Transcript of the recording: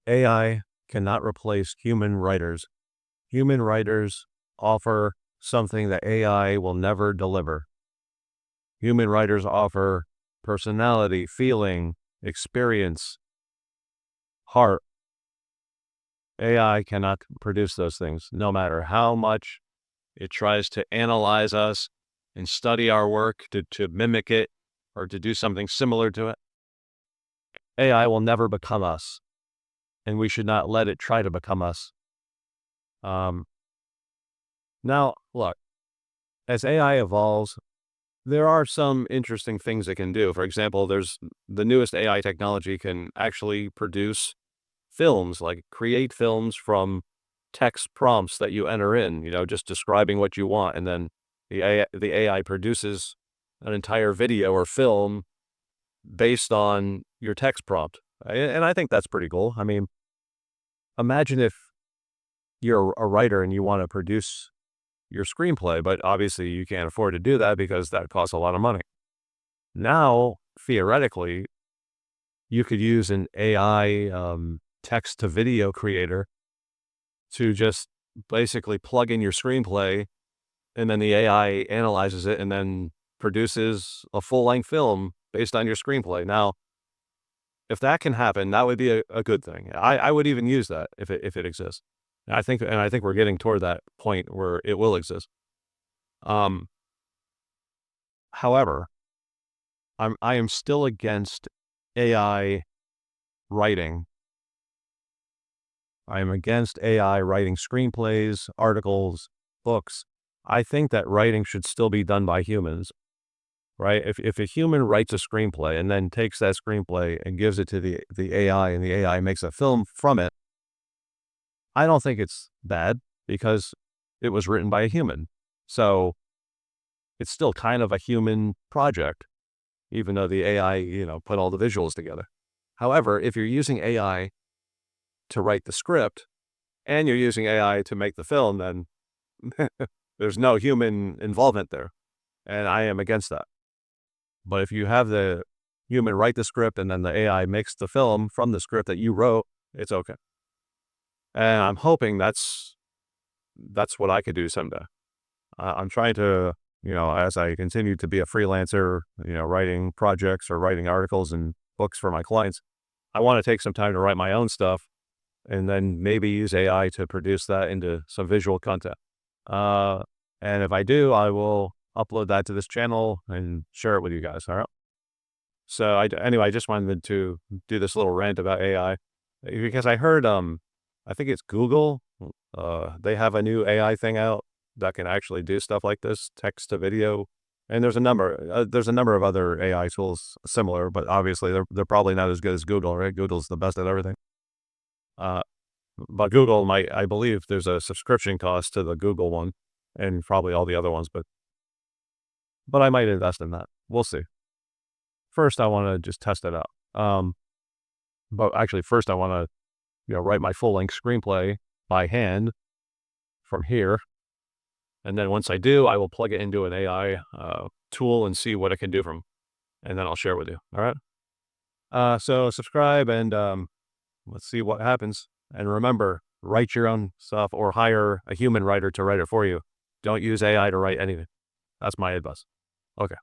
AI cannot replace human writers. Human writers offer something that AI will never deliver. Human writers offer personality, feeling, experience, heart. AI cannot produce those things, no matter how much it tries to analyze us and study our work to mimic it or to do something similar to it. AI will never become us, and we should not let it try to become us. Um, Now, look, as AI evolves, there are some interesting things it can do. For example, there's the newest AI technology can actually produce films, like create films from text prompts that you enter in, just describing what you want. And then the AI produces an entire video or film based on your text prompt. And I think that's pretty cool. I mean, imagine if you're a writer and you want to produce your screenplay, but obviously you can't afford to do that because that costs a lot of money. Now, theoretically, you could use an AI text to video creator to just basically plug in your screenplay, and then the AI analyzes it and then produces a full length film based on your screenplay. Now, if that can happen, that would be a good thing. I would even use that if it exists. And I think we're getting toward that point where it will exist. Um, However, I am still against AI writing. I am against AI writing screenplays, articles, books. I think that writing should still be done by humans, right? If a human writes a screenplay and then takes that screenplay and gives it to the AI and the AI makes a film from it, I don't think it's bad because it was written by a human. So it's still kind of a human project, even though the AI, put all the visuals together. However, if you're using AI to write the script and you're using AI to make the film, then there's no human involvement there. And I am against that. But if you have the human write the script and then the AI makes the film from the script that you wrote, it's okay. And I'm hoping that's what I could do someday. I'm trying to, as I continue to be a freelancer, writing projects or writing articles and books for my clients, I want to take some time to write my own stuff and then maybe use AI to produce that into some visual content. Uh, and if I do, I will upload that to this channel and share it with you guys. All right. So anyway, I just wanted to do this little rant about AI because I heard, I think it's Google. They have a new AI thing out that can actually do stuff like this, text to video. And there's a number of other AI tools similar, but obviously they're probably not as good as Google, right? Google's the best at everything. Uh, but Google I believe there's a subscription cost to the Google one and probably all the other ones, but I might invest in that. We'll see. First, I want to just test it out. But actually first I want to, write my full length screenplay by hand from here. And then once I do, I will plug it into an AI tool and see what it can do and then I'll share it with you. All right. So subscribe and let's see what happens. And remember, write your own stuff or hire a human writer to write it for you. Don't use AI to write anything. That's my advice. Okay.